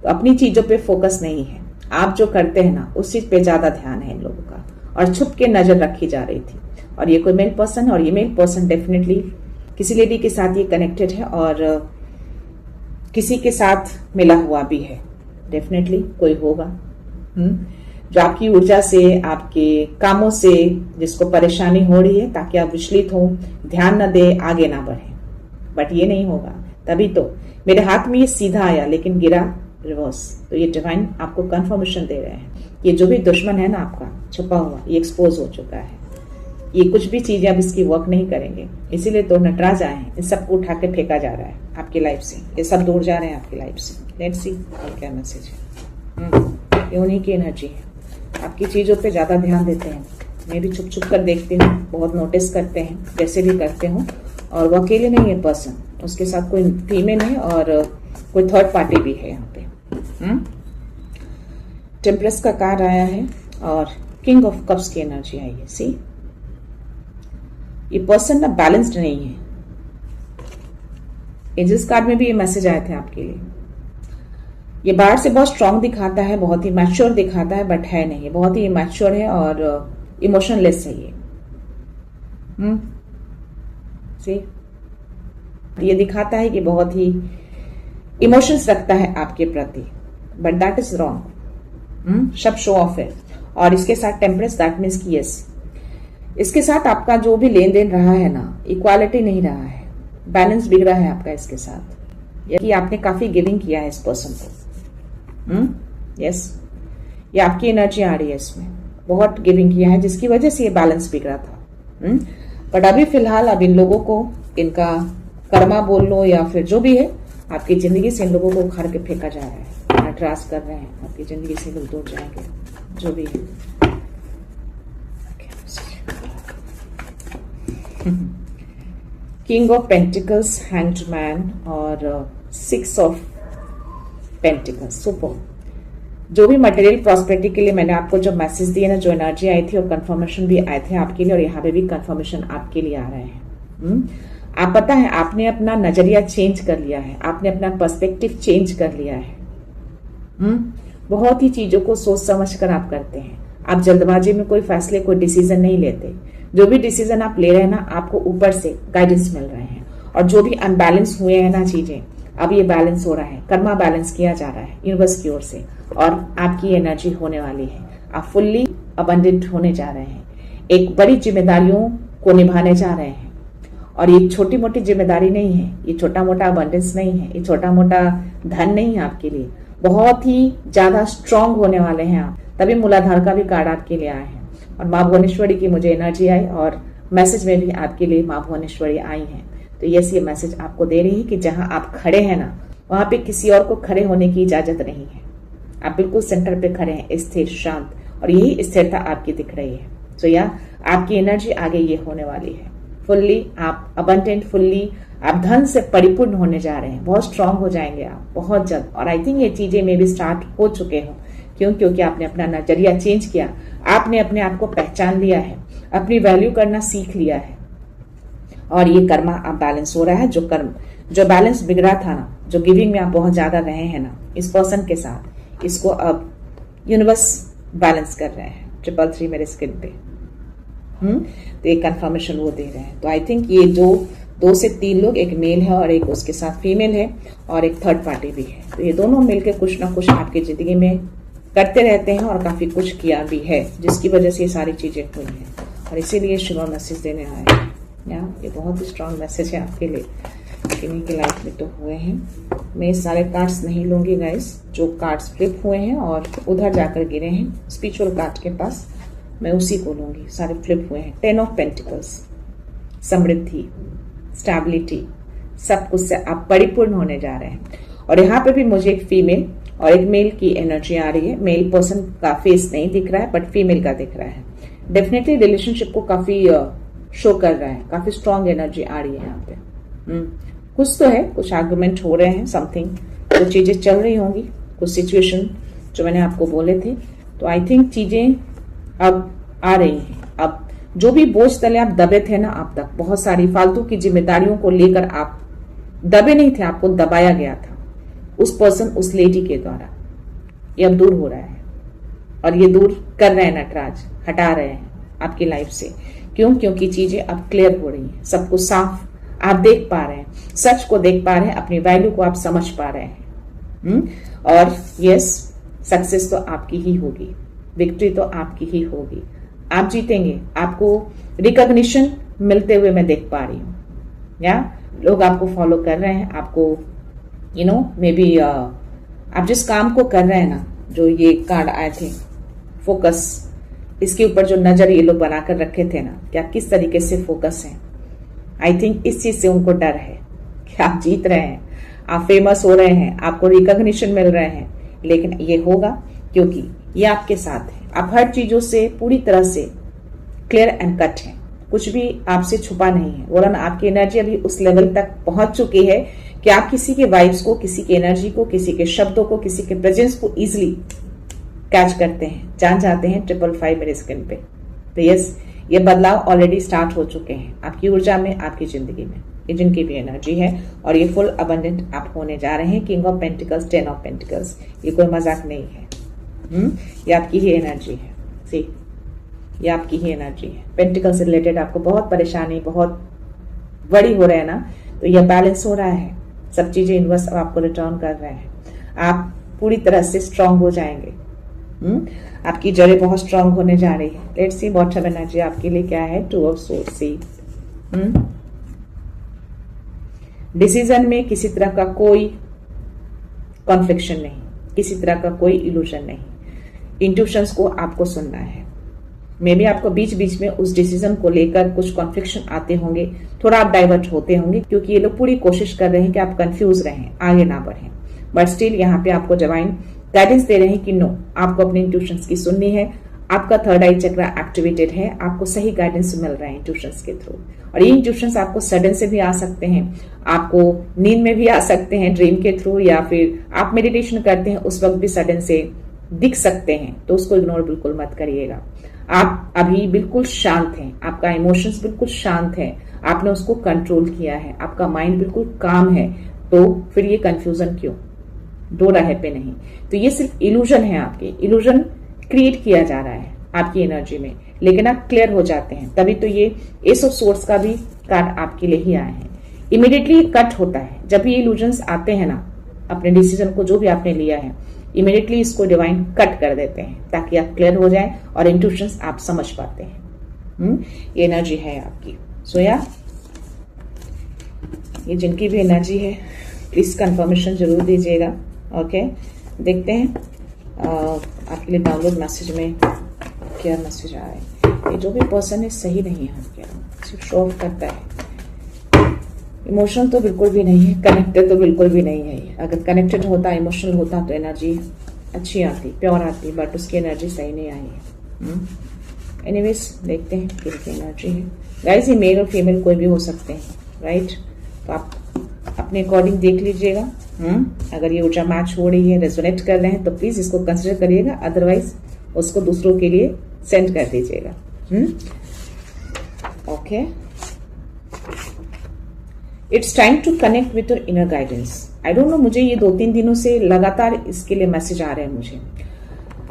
तो अपनी चीजों पे फोकस नहीं है, आप जो करते हैं ना उस चीज पे ज्यादा ध्यान है इन लोगों का, और छुप के नजर रखी जा रही थी। और ये कोई मेल पर्सन, और ये मेल पर्सन डेफिनेटली किसी लेडी के साथ ये कनेक्टेड है और किसी के साथ मिला हुआ भी है। डेफिनेटली कोई होगा जो आपकी ऊर्जा से, आपके कामों से जिसको परेशानी हो रही है, ताकि आप विचलित हो, ध्यान न दे, आगे ना बढ़े। बट ये नहीं होगा, तभी तो मेरे हाथ में ये सीधा आया लेकिन गिरा रिवर्स। तो ये डिवाइन आपको कंफर्मेशन दे रहे हैं, ये जो भी दुश्मन है ना आपका छुपा हुआ, ये एक्सपोज हो चुका है। ये कुछ भी चीजें अब इसकी वर्क नहीं करेंगे, इसीलिए तो नटराज आए हैं। इन सबको उठा के फेंका जा रहा है आपकी लाइफ से, ये सब दूर जा रहे हैं आपकी लाइफ से। लेट्स सी और क्या मैसेज है। ये उन्हीं की एनर्जी है, आपकी चीजों पे ज्यादा ध्यान देते हैं। मैं भी छुप छुप कर देखती हूँ, बहुत नोटिस करते हैं, जैसे भी करते हूँ। और वो अकेले नहीं है पर्सन, उसके साथ कोई फीमेल है और कोई थर्ड पार्टी भी है यहाँ पे। टेम्परेस का कार्ड आया है और किंग ऑफ कप्स की एनर्जी आई है। सी, ये पर्सन ना बैलेंस्ड नहीं है। एंजल्स कार्ड में भी ये मैसेज आए थे आपके लिए। ये बाहर से बहुत स्ट्रांग दिखाता है, बहुत ही मैच्योर दिखाता है, बट है नहीं, बहुत ही इमैच्योर है और इमोशनलेस है ये। सी, ये दिखाता है कि बहुत ही इमोशंस रखता है आपके प्रति, बट दैट इज रॉन्ग। सब शो ऑफ है। और इसके साथ टेम्परेंस, दैट मीन्स कि यस, इसके साथ आपका जो भी लेन देन रहा है ना, इक्वालिटी नहीं रहा है, बैलेंस बिगड़ा है आपका इसके साथ। कि आपने काफी गिविंग किया है इस पर्सन को। यस, ये आपकी एनर्जी आ रही है, इसमें बहुत गिविंग किया है, जिसकी वजह से ये बैलेंस बिगड़ा था। बट अभी फिलहाल अब इन लोगों को, इनका कर्मा बोल लो या फिर जो भी है, आपकी जिंदगी से इन लोगों को उखाड़ के फेंका जा रहा है, नटराज कर रहे हैं, आपकी जिंदगी से लोग दूर जाएंगे, जो भी है। King of pentacles, hanged man और 6 ऑफ पेंटिकल्स। सुपर। जो भी मटेरियल प्रॉस्पेरिटी के लिए मैंने आपको जो मैसेज दिए ना, जो एनर्जी आई थी और कंफर्मेशन भी आए थे आपके लिए, और यहाँ पे भी कंफर्मेशन आपके लिए आ रहे हैं। आप पता है, आपने अपना नजरिया चेंज कर लिया है, आपने अपना पर्सपेक्टिव चेंज कर लिया है। बहुत ही चीजों को सोच समझ कर आप करते हैं। आप जल्दबाजी में कोई फैसले, कोई डिसीजन नहीं लेते। जो भी डिसीजन आप ले रहे हैं ना, आपको ऊपर से गाइडेंस मिल रहे हैं। और जो भी अनबैलेंस हुए हैं ना चीजें, अब ये बैलेंस हो रहा है, कर्मा बैलेंस किया जा रहा है यूनिवर्स की ओर से, और आपकी एनर्जी होने वाली है। आप फुल्ली अबंडेंट होने जा रहे हैं, एक बड़ी जिम्मेदारियों को निभाने जा रहे हैं। और ये छोटी मोटी जिम्मेदारी नहीं है, ये छोटा मोटा अबंडेंस नहीं है, ये छोटा मोटा धन नहीं है आपके लिए। बहुत ही ज्यादा स्ट्रांग होने वाले हैं आप। तभी मूलाधार का भी कार्ड आपके लिए आया है, और माँ भुवनेश्वरी की मुझे एनर्जी आई, और मैसेज में भी आपके लिए माँ भुवनेश्वरी आई है। तो यस, ये मैसेज आपको दे रही है कि जहां आप खड़े हैं ना, वहां पे किसी और को खड़े होने की इजाजत नहीं है। आप बिल्कुल सेंटर पे खड़े हैं, स्थिर, शांत, और यही स्थिरता आपकी दिख रही है। तो या आपकी एनर्जी आगे ये होने वाली है, फुल्ली आप अबंडेंट, फुल्ली आप धन से परिपूर्ण होने जा रहे हैं। बहुत स्ट्रांग हो जाएंगे आप बहुत जल्द। और आई थिंक ये चीजें में भी स्टार्ट हो चुके हो। क्यों? क्योंकि आपने अपना नजरिया चेंज किया, आपने अपने आप को पहचान लिया है, अपनी वैल्यू करना सीख लिया है, और ये कर्मा अब बैलेंस हो रहा है। जो बैलेंस बिगड़ा था ना, जो गिविंग में आप बहुत ज्यादा रहे हैं ना इस पर्सन के साथ, इसको अब यूनिवर्स बैलेंस कर रहे हैं। 333 मेरे स्क्रीन पे तो एक कंफर्मेशन वो दे रहे हैं। तो आई थिंक ये जो 2 से 3 लोग, एक मेल है और एक उसके साथ फीमेल है, और एक थर्ड पार्टी भी है। तो ये दोनों मिलकर कुछ ना कुछ आपकी जिंदगी में करते रहते हैं, और काफी कुछ किया भी है, जिसकी वजह से ये सारी चीजें हुई हैं। और इसीलिए शिवा मैसेज देने आए हैं। ये बहुत ही स्ट्रांग मैसेज है आपके लिए, किन्हीं की लाइफ में तो हुए हैं। मैं सारे कार्ड्स नहीं लूंगी गाइस, जो कार्ड्स फ्लिप हुए हैं और उधर जाकर गिरे हैं स्पिरिचुअल कार्ड के पास, मैं उसी को लूंगी। सारे फ्लिप हुए हैं। 10 ऑफ पेंटिकल्स, समृद्धि, स्टेबिलिटी, सब कुछ से आप परिपूर्ण होने जा रहे हैं। और यहाँ पे भी मुझे एक फीमेल और एक मेल की एनर्जी आ रही है। मेल पर्सन का फेस नहीं दिख रहा है, बट फीमेल का दिख रहा है। डेफिनेटली रिलेशनशिप को काफी शो कर रहा है, काफी स्ट्रांग एनर्जी आ रही है यहाँ पे। कुछ तो है, कुछ आर्गुमेंट हो रहे हैं, समथिंग कुछ चीजें चल रही होंगी, कुछ सिचुएशन जो मैंने आपको बोले थे। तो आई थिंक चीजें अब आ रही हैं। अब जो भी बोझ तले आप दबे थे ना, आप तक बहुत सारी फालतू की जिम्मेदारियों को लेकर आप दबे नहीं थे, आपको दबाया गया था उस पर्सन, उस लेडी के द्वारा। ये अब दूर हो रहा है और ये दूर कर रहे हैं नटराज, हटा रहे हैं आपकी लाइफ से। क्यों? क्योंकि चीजें अब क्लियर हो रही हैं, सब कुछ साफ आप देख पा रहे हैं, सच को देख पा रहे हैं, अपनी वैल्यू को आप समझ पा रहे हैं। और यस, सक्सेस तो आपकी ही होगी, विक्ट्री तो आपकी ही होगी, आप जीतेंगे। आपको रिकॉग्निशन मिलते हुए मैं देख पा रही हूँ, या लोग आपको फॉलो कर रहे हैं, आपको मे बी आप जिस काम को कर रहे हैं ना, जो ये कार्ड आए थे फोकस, इसके ऊपर जो नजर ये लोग बनाकर रखे थे ना, कि आप किस तरीके से फोकस हैं, आई थिंक इस चीज से उनको डर है कि आप जीत रहे हैं, आप फेमस हो रहे हैं, आपको रिकॉग्निशन मिल रहे हैं। लेकिन ये होगा क्योंकि ये आपके साथ है, आप हर चीजों से पूरी तरह से क्लियर एंड कट है, कुछ भी आपसे छुपा नहीं है। वरन आपकी एनर्जी अभी उस लेवल तक पहुंच चुकी है कि आप किसी के वाइब्स को, किसी की एनर्जी को, किसी के शब्दों को, किसी के प्रेजेंस को इजिली कैच करते हैं, जान जाते हैं 555 मेरे स्क्रीन पे। तो यस, ये बदलाव ऑलरेडी स्टार्ट हो चुके हैं आपकी ऊर्जा में, आपकी जिंदगी में, ये जिनकी भी एनर्जी है। और ये फुल अबंडेंट आप होने जा रहे हैं। King of pentacles, 10 of pentacles, ये कोई मजाक नहीं है। ये आपकी ही एनर्जी है। सी, ये आपकी ही एनर्जी है। पेंटिकल से रिलेटेड आपको बहुत परेशानी, बहुत बड़ी हो रहा है ना, तो यह बैलेंस हो रहा है, सब चीजें यूनिवर्स आपको रिटर्न कर रहे हैं, आप पूरी तरह से स्ट्रांग हो जाएंगे। आपकी जड़ें बहुत स्ट्रांग होने जा रही है। लेट्स सी बॉटम एनर्जी आपके लिए क्या है। 2 ऑफ सोर्ड। सी, डिसीजन में किसी तरह का कोई कॉन्फ्लिक्शन नहीं, किसी तरह का कोई इल्यूजन नहीं। इंट्यूशंस को आपको सुनना है। मे बी आपको बीच बीच में उस डिसीजन को लेकर कुछ कॉन्फ्लिक्शन आते होंगे, थोड़ा आप डाइवर्ट होते होंगे, क्योंकि ये लोग पूरी कोशिश कर रहे हैं कि आप कंफ्यूज रहें, आगे ना बढ़ें। बट स्टिल यहाँ पे आपको डिवाइन गाइडेंस दे रहे हैं कि नो, आपको अपने इंट्यूशंस की सुननी है। आपका थर्ड आई चक्र एक्टिवेटेड है, आपको सही गाइडेंस मिल रहा है इंट्यूशंस के थ्रू। और ये इंट्यूशंस आपको सडन से भी आ सकते हैं, आपको नींद में भी आ सकते हैं ड्रीम के थ्रू, या फिर आप मेडिटेशन करते हैं उस वक्त भी सडन से दिख सकते हैं। तो उसको इग्नोर बिल्कुल मत करिएगा। आप अभी बिल्कुल शांत हैं, आपका इमोशंस बिल्कुल शांत है, आपने उसको कंट्रोल किया है, आपका माइंड बिल्कुल काम है। तो फिर ये कंफ्यूजन क्यों? दो राह पे नहीं। तो ये सिर्फ इल्यूजन है, आपके इल्यूजन क्रिएट किया जा रहा है आपकी एनर्जी में, लेकिन आप क्लियर हो जाते हैं। तभी तो ये एस ऑफ सोर्ड्स का भी कार्ड आपके लिए ही आए हैं। इमीडिएटली कट होता है जब भी इल्यूजन्स आते हैं ना, अपने डिसीजन को जो भी आपने लिया है, इमीडिएटली इसको डिवाइन कट कर देते हैं ताकि आप क्लियर हो जाएं और इंट्यूशंस आप समझ पाते हैं। ये एनर्जी है आपकी। सो या ये जिनकी भी एनर्जी है, प्लीज कंफर्मेशन जरूर दीजिएगा। ओके, देखते हैं आपके लिए डाउनलोड मैसेज में क्या मैसेज आ रहा है। ये जो भी पर्सन है सही नहीं है, क्या सिर्फ शो ऑफ करता है। इमोशनल तो बिल्कुल भी नहीं है, कनेक्टेड तो बिल्कुल भी नहीं है। अगर कनेक्टेड होता, इमोशनल होता तो एनर्जी अच्छी आती, प्योर आती, बट उसकी एनर्जी सही नहीं आई है। एनीवेज, देखते हैं किसकी एनर्जी है। गाइस, ये मेल और फीमेल कोई भी हो सकते हैं, राइट? तो आप अपने अकॉर्डिंग देख लीजिएगा। अगर ये ऊर्जा मैच हो रही है, रेजोनेट कर रहे हैं, तो प्लीज इसको कंसिडर करिएगा, अदरवाइज उसको दूसरों के लिए सेंड कर दीजिएगा। Okay, it's time to connect with your inner guidance. I don't know, मुझे ये 2-3 दिनों से लगातार इसके लिए मैसेज आ रहे हैं। मुझे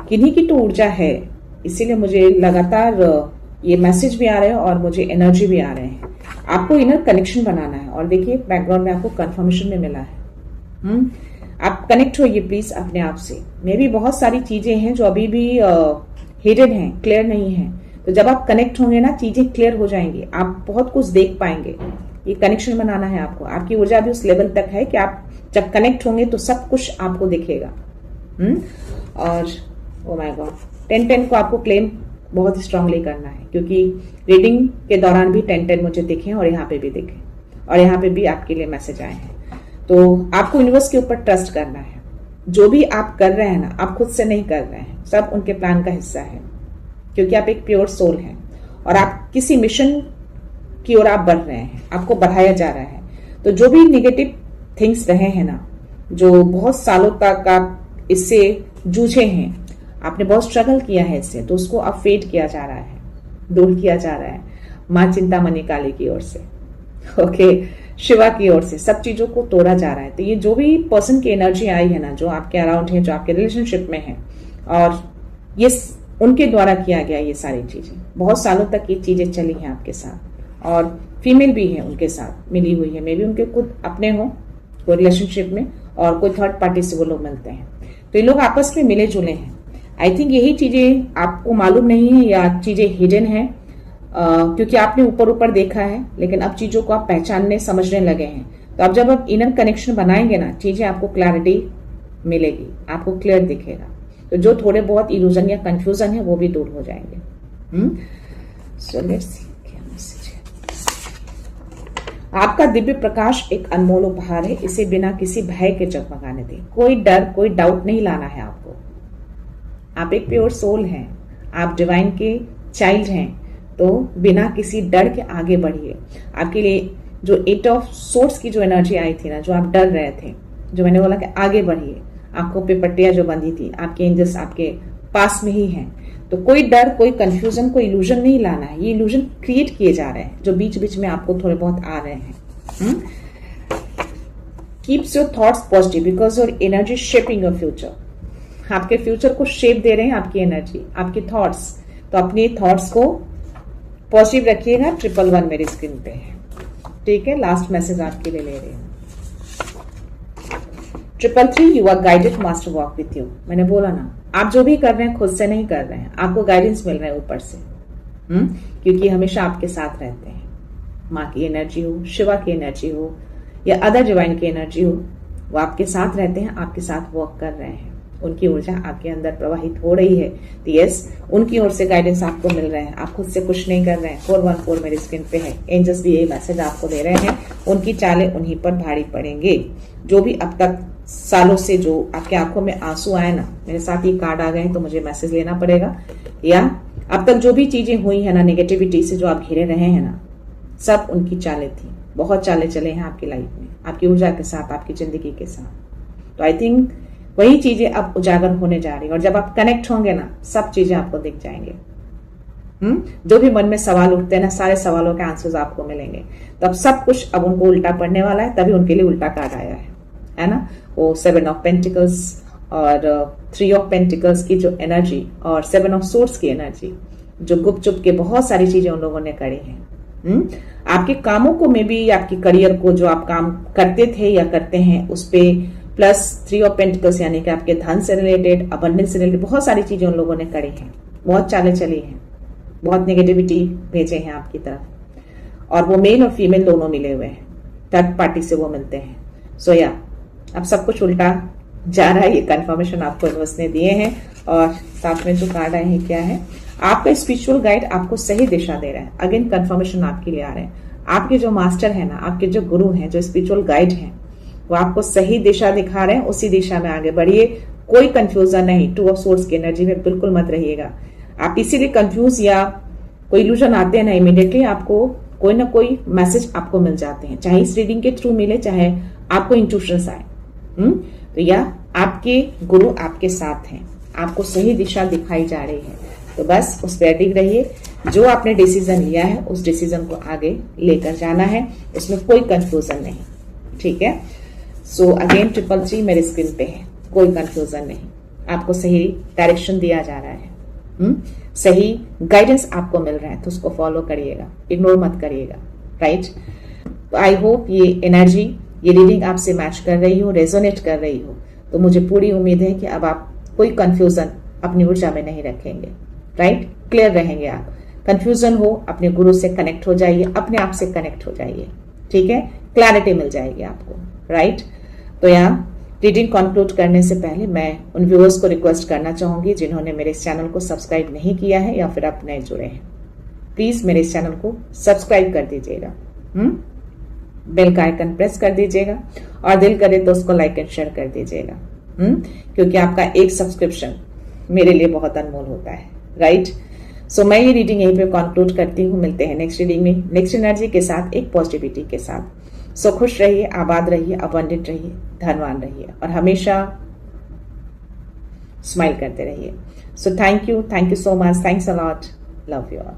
किन्हीं की तो ऊर्जा है, इसीलिए मुझे लगातार ये मैसेज भी आ रहे हैं और मुझे एनर्जी भी आ रहे हैं। आपको इनर कनेक्शन बनाना है। और देखिए, बैकग्राउंड में आपको कंफर्मेशन में मिला है। आप कनेक्ट होइए प्लीज अपने आप से। मे भी बहुत सारी चीजें हैं जो अभी भी हिडन हैं, क्लियर नहीं है। तो जब आप कनेक्ट होंगे ना, चीजें क्लियर हो जाएंगी, आप बहुत कुछ देख पाएंगे। ये कनेक्शन बनाना है आपको। आपकी ऊर्जा भी उस लेवल तक है कि आप जब कनेक्ट होंगे तो सब कुछ आपको दिखेगा। और ओ माय गॉड, 10-10 को आपको क्लेम बहुत स्ट्रांगली करना है, क्योंकि रीडिंग के दौरान भी 10-10 मुझे दिखे और यहाँ पे भी दिखे, और यहाँ पे भी आपके लिए मैसेज आए हैं। तो आपको यूनिवर्स के ऊपर ट्रस्ट करना है। जो भी आप कर रहे हैं ना, आप खुद से नहीं कर रहे हैं, सब उनके प्लान का हिस्सा है, क्योंकि आप एक प्योर सोल हैं और आप किसी मिशन की ओर आप बढ़ रहे हैं, आपको बढ़ाया जा रहा है। तो जो भी निगेटिव थिंग्स रहे हैं ना, जो बहुत सालों तक आप इससे जूझे हैं, आपने बहुत स्ट्रगल किया है इससे, तो उसको अब फेड किया जा रहा है, दूर किया जा रहा है माँ चिंतामणि काली की ओर से, ओके, शिवा की ओर से सब चीजों को तोड़ा जा रहा है। तो ये जो भी पर्सन की एनर्जी आई है ना, जो आपके अराउंड है, जो आपके रिलेशनशिप में है, और ये उनके द्वारा किया गया ये सारी चीजें, बहुत सालों तक ये चीजें चली हैं आपके साथ, और फीमेल भी है उनके साथ मिली हुई है, मे बी उनके खुद अपने हो कोई रिलेशनशिप में, और कोई थर्ड पार्टी से वो लोग मिलते हैं। तो ये लोग आपस में मिले जुले हैं। आई थिंक यही चीजें आपको मालूम नहीं है या चीजें हिडन है, क्योंकि आपने ऊपर ऊपर देखा है, लेकिन अब चीजों को आप पहचानने समझने लगे हैं। तो अब जब आप इनर कनेक्शन बनाएंगे ना, चीजें आपको क्लैरिटी मिलेगी, आपको क्लियर दिखेगा। तो जो थोड़े बहुत इल्यूजन या कंफ्यूजन है वो भी दूर हो जाएंगे। सो लेट्स सी क्या मैसेज है। आपका दिव्य प्रकाश एक अनमोल उपहार है, इसे बिना किसी भय के जगमगाने दें। कोई डर, कोई डाउट नहीं लाना है आपको। आप एक प्योर सोल हैं, आप डिवाइन के चाइल्ड हैं, तो बिना किसी डर के आगे बढ़िए। आपके लिए जो 8 ऑफ सोर्स की जो एनर्जी आई थी ना, जो आप डर रहे थे, जो मैंने बोला कि आगे बढ़िए, आंखों पे पट्टियां जो बंधी थी, आपके एंजल्स आपके पास में ही हैं। तो कोई डर, कोई कंफ्यूजन, कोई इल्यूजन नहीं लाना है। ये इल्यूजन क्रिएट किए जा रहे हैं जो बीच बीच में आपको थोड़े बहुत आ रहे हैं। Keeps your thoughts positive because your energy shaping your future. आपके फ्यूचर को शेप दे रहे हैं आपकी एनर्जी, आपके थॉट्स। तो अपने थॉट्स को पॉजिटिव रखिएगा। 111 मेरी स्क्रीन पे है, ठीक है। लास्ट मैसेज आपके लिए ले रही हूँ। 333 you are guided master walk with you. मैंने बोला ना, आप जो भी कर रहे हैं खुद से नहीं कर रहे हैं, आपको गाइडेंस मिल रहा है ऊपर से, क्योंकि हमेशा आपके साथ रहते हैं। माँ की एनर्जी हो, शिवा की एनर्जी हो, या अदर डिवाइन की एनर्जी हो, वो आपके साथ रहते हैं, आपके साथ वॉक कर रहे हैं। उनकी ऊर्जा आपके अंदर प्रवाहित हो रही है। तो यस, उनकी ओर से गाइडेंस आपको मिल रहे हैं, आप खुद से कुछ नहीं कर रहे हैं। 414 मेरी स्क्रीन पे है। एंजल्स भी यही मैसेज आपको दे रहे हैं, उनकी चालें उन्हीं पर भारी पड़ेंगे। जो भी अब तक सालों से जो आपके आंखों में आंसू आए ना, मेरे साथ ही कार्ड आ गए तो मुझे मैसेज लेना पड़ेगा, या अब तक जो भी चीजें हुई है ना, नेगेटिविटी से जो आप घिरे रहे हैं ना, सब उनकी चालें थी। बहुत चालें चले हैं आपकी लाइफ में, आपकी ऊर्जा के साथ, आपकी जिंदगी के साथ। तो आई थिंक वही चीजें अब उजागर होने जा रही है, और जब आप कनेक्ट होंगे ना, सब चीजें आपको दिख जाएंगे। जो भी मन में सवाल उठते हैं ना, सारे सवालों के आंसर्स आपको मिलेंगे। तो अब सब कुछ अब उनको उल्टा पड़ने वाला है, तभी उनके लिए उल्टा कार्ड आया है ना। वो 7 ऑफ पेंटिकल्स और 3 ऑफ पेंटिकल्स की जो एनर्जी, और 7 ऑफ सोर्ड्स की एनर्जी, जो गुप चुप के बहुत सारी चीजें उन लोगों ने करी हैं। आपके कामों को, में भी आपकी करियर को, जो आप काम करते थे या करते हैं, उस पे प्लस 3 ऑफ पेंटिकल्स, यानी कि आपके धन से रिलेटेड, अबंडेंस से रिलेटेड बहुत सारी चीजें उन लोगों ने करी हैं। बहुत चालें चली हैं, बहुत नेगेटिविटी भेजे हैं आपकी तरफ, और वो मेल और फीमेल दोनों मिले हुए हैं, थर्ड पार्टी से वो मिलते हैं। सो या अब सब कुछ उल्टा जा रहा है। ये कंफर्मेशन आपको यूनिवर्स ने दिए हैं। और साथ में जो कार्ड आए हैं क्या है, आपका स्पिरिचुअल गाइड आपको सही दिशा दे रहा है। अगेन कंफर्मेशन आपके लिए आ रहे हैं। आपके जो मास्टर है ना, आपके जो गुरु हैं, जो स्पिरिचुअल गाइड हैं, वो आपको सही दिशा दिखा रहे हैं। उसी दिशा में आगे बढ़िए, कोई कंफ्यूजन नहीं। 2 ऑफ सोर्ड्स की एनर्जी में बिल्कुल मत रहिएगा। आप इसीलिए कंफ्यूज या कोई इल्यूजन आते हैं ना, इमीडिएटली आपको कोई ना कोई मैसेज आपको मिल जाते हैं, चाहे इस रीडिंग के थ्रू मिले, चाहे आपको इंट्यूशंस आए। तो या आपके गुरु आपके साथ हैं, आपको सही दिशा दिखाई जा रही है। तो बस उस पर अडिग रहिए। जो आपने डिसीजन लिया है, उस डिसीजन को आगे लेकर जाना है, उसमें कोई कंफ्यूजन नहीं, ठीक है। सो अगेन 333 मेरे स्क्रीन पे है, कोई कंफ्यूजन नहीं। आपको सही डायरेक्शन दिया जा रहा है, सही गाइडेंस आपको मिल रहा है, तो उसको फॉलो करिएगा, इग्नोर मत करिएगा, राइट। तो आई होप ये एनर्जी, ये रीडिंग आपसे मैच कर रही हो, रेजोनेट कर रही हो। तो मुझे पूरी उम्मीद है कि अब आप कोई कंफ्यूजन अपनी ऊर्जा में नहीं रखेंगे, राइट। क्लियर रहेंगे आप। कंफ्यूजन हो, अपने गुरु से कनेक्ट हो जाइए, अपने आप से कनेक्ट हो जाइए, ठीक है। क्लैरिटी मिल जाएगी आपको, राइट। तो यहाँ रीडिंग कंक्लूड करने से पहले मैं उन व्यूअर्स को रिक्वेस्ट करना चाहूंगी जिन्होंने मेरे इस चैनल को सब्सक्राइब नहीं किया है या फिर आप नए जुड़े हैं, प्लीज मेरे इस चैनल को सब्सक्राइब कर दीजिएगा, बेल का आइकन प्रेस कर दीजिएगा, और दिल करे तो उसको लाइक एंड शेयर कर दीजिएगा, क्योंकि आपका एक सब्सक्रिप्शन मेरे लिए बहुत अनमोल होता है, राइट। सो मैं ये रीडिंग यहीं पे कंक्लूड करती हूँ। मिलते हैं नेक्स्ट रीडिंग में नेक्स्ट एनर्जी के साथ, एक पॉजिटिविटी के साथ। सो खुश रहिए, आबाद रहिए, अबंडेंट रहिए, धनवान रहिए और हमेशा स्माइल करते रहिए। So thank you so much, thanks a lot, love you all.